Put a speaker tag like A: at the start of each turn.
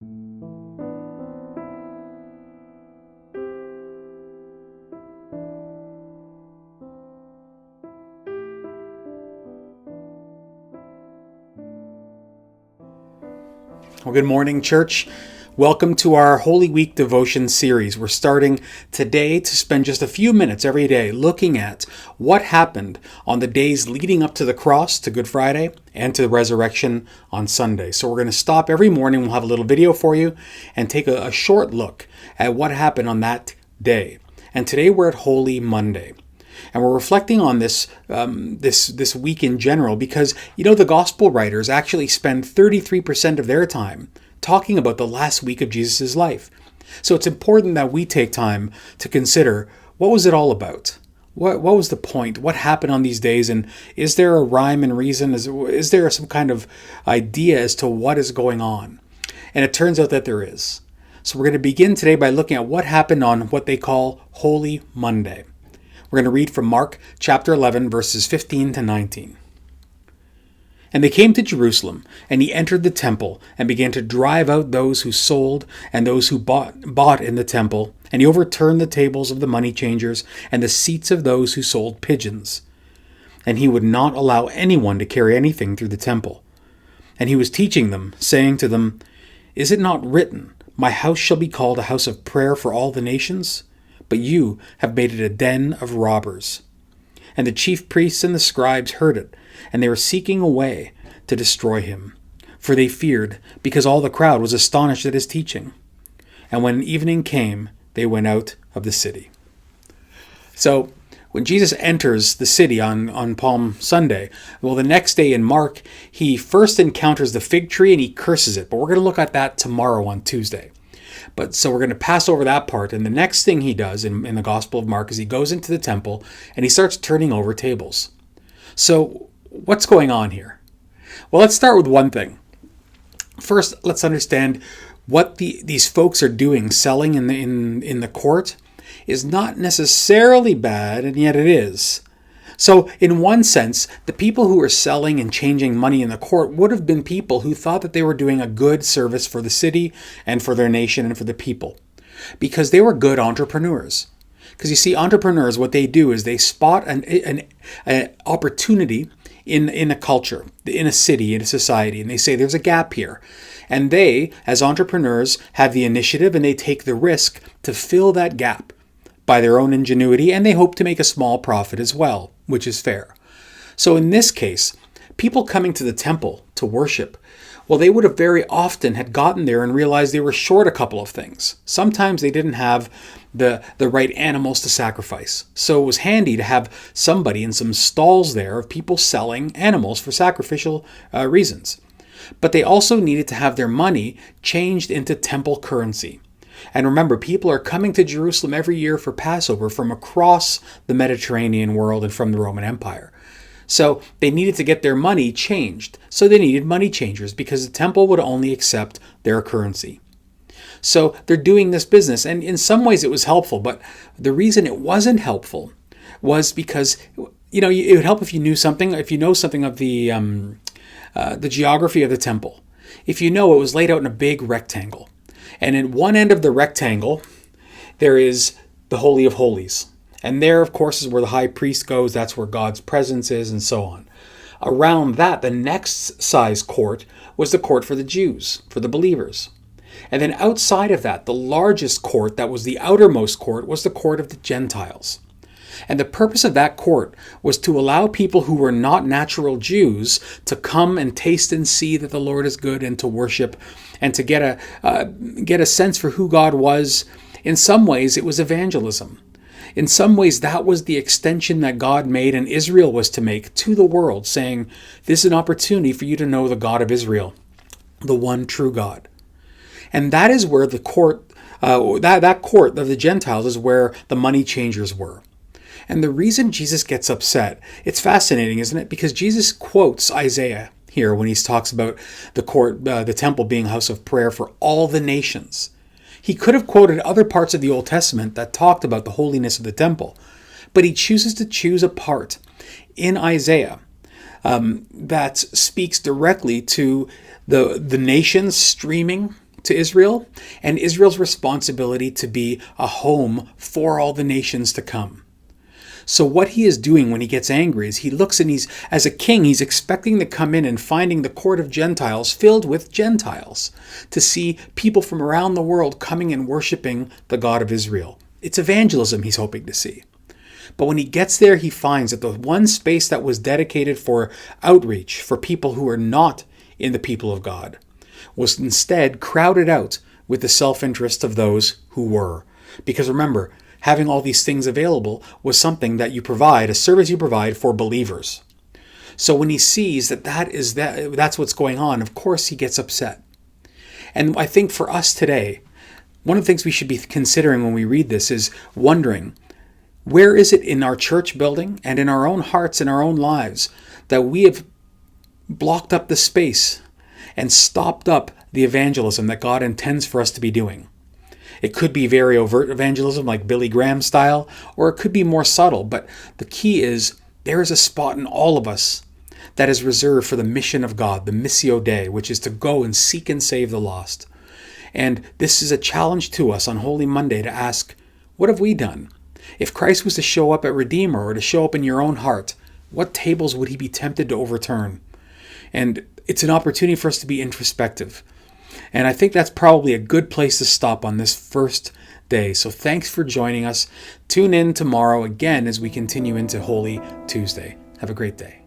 A: Well, good morning, church. Welcome to our Holy Week devotion series. We're starting today to spend just a few minutes every day looking at what happened on the days leading up to the cross, to Good Friday, and to the resurrection on Sunday. So we're going to stop every morning. We'll have a little video for you and take a short look at what happened on that day. And today we're at Holy Monday. And we're reflecting on this week in general because, the gospel writers actually spend 33% of their time talking about the last week of Jesus' life. So it's important that we take time to consider, what was it all about? What was the point? What happened on these days? And is there a rhyme and reason? Is there some kind of idea as to what is going on? And it turns out that there is. So we're going to begin today by looking at what happened on what they call Holy Monday. We're going to read from Mark chapter 11, verses 15 to 19. And they came to Jerusalem, and he entered the temple and began to drive out those who sold and those who bought in the temple. And he overturned the tables of the money changers and the seats of those who sold pigeons. And he would not allow anyone to carry anything through the temple. And he was teaching them, saying to them, "Is it not written, 'My house shall be called a house of prayer for all the nations'? But you have made it a den of robbers." And the chief priests and the scribes heard it, and they were seeking a way to destroy him. For they feared, because all the crowd was astonished at his teaching. And when evening came, they went out of the city. So, when Jesus enters the city on Palm Sunday, the next day in Mark, he first encounters the fig tree and he curses it. But we're going to look at that tomorrow on Tuesday. So we're going to pass over that part. And the next thing he does in the Gospel of Mark is he goes into the temple and he starts turning over tables. So what's going on here? Well, let's start with one thing. First, let's understand what these folks are doing. Selling in the court is not necessarily bad, and yet it is. So in one sense, the people who were selling and changing money in the court would have been people who thought that they were doing a good service for the city and for their nation and for the people, because they were good entrepreneurs. Because you see, entrepreneurs, what they do is they spot an opportunity in a culture, in a city, in a society, and they say there's a gap here. And they, as entrepreneurs, have the initiative and they take the risk to fill that gap by their own ingenuity, and they hope to make a small profit as well, which is fair. So in this case, people coming to the temple to worship, well, they would have very often had gotten there and realized they were short a couple of things. Sometimes they didn't have the right animals to sacrifice. So it was handy to have somebody in some stalls there of people selling animals for sacrificial reasons. But they also needed to have their money changed into temple currency. And remember, people are coming to Jerusalem every year for Passover from across the Mediterranean world and from the Roman Empire. So they needed to get their money changed. So they needed money changers because the temple would only accept their currency. So they're doing this business. And in some ways it was helpful. But the reason it wasn't helpful was because, it would help if you knew something, if you know something of the geography of the temple. If you know, it was laid out in a big rectangle. And in one end of the rectangle, there is the Holy of Holies. And there, of course, is where the high priest goes. That's where God's presence is, and so on. Around that, the next size court was the court for the Jews, for the believers. And then outside of that, the largest court, that was the outermost court, was the court of the Gentiles. And the purpose of that court was to allow people who were not natural Jews to come and taste and see that the Lord is good, and to worship and to get a sense for who God was. In some ways, it was evangelism. In some ways, that was the extension that God made and Israel was to make to the world, saying, this is an opportunity for you to know the God of Israel, the one true God. And that is where the court, that court of the Gentiles is where the money changers were. And the reason Jesus gets upset, it's fascinating, isn't it? Because Jesus quotes Isaiah here when he talks about the temple being a house of prayer for all the nations. He could have quoted other parts of the Old Testament that talked about the holiness of the temple, but he chooses to choose a part in Isaiah that speaks directly to the nations streaming to Israel and Israel's responsibility to be a home for all the nations to come. So what he is doing when he gets angry is he looks and as a king, he's expecting to come in and finding the court of Gentiles filled with Gentiles, to see people from around the world coming and worshiping the God of Israel. It's evangelism he's hoping to see. But when he gets there, he finds that the one space that was dedicated for outreach for people who are not in the people of God was instead crowded out with the self-interest of those who were. Because remember, having all these things available was something that you provide, a service you provide for believers. So when he sees that's what's going on, of course he gets upset. And I think for us today, one of the things we should be considering when we read this is wondering, where is it in our church building and in our own hearts and our own lives that we have blocked up the space and stopped up the evangelism that God intends for us to be doing? It could be very overt evangelism like Billy Graham style, or it could be more subtle. But the key is there is a spot in all of us that is reserved for the mission of God, the Missio Dei, which is to go and seek and save the lost. And this is a challenge to us on Holy Monday to ask, what have we done? If Christ was to show up at Redeemer or to show up in your own heart, what tables would he be tempted to overturn? And it's an opportunity for us to be introspective. And I think that's probably a good place to stop on this first day. So thanks for joining us. Tune in tomorrow again as we continue into Holy Tuesday. Have a great day.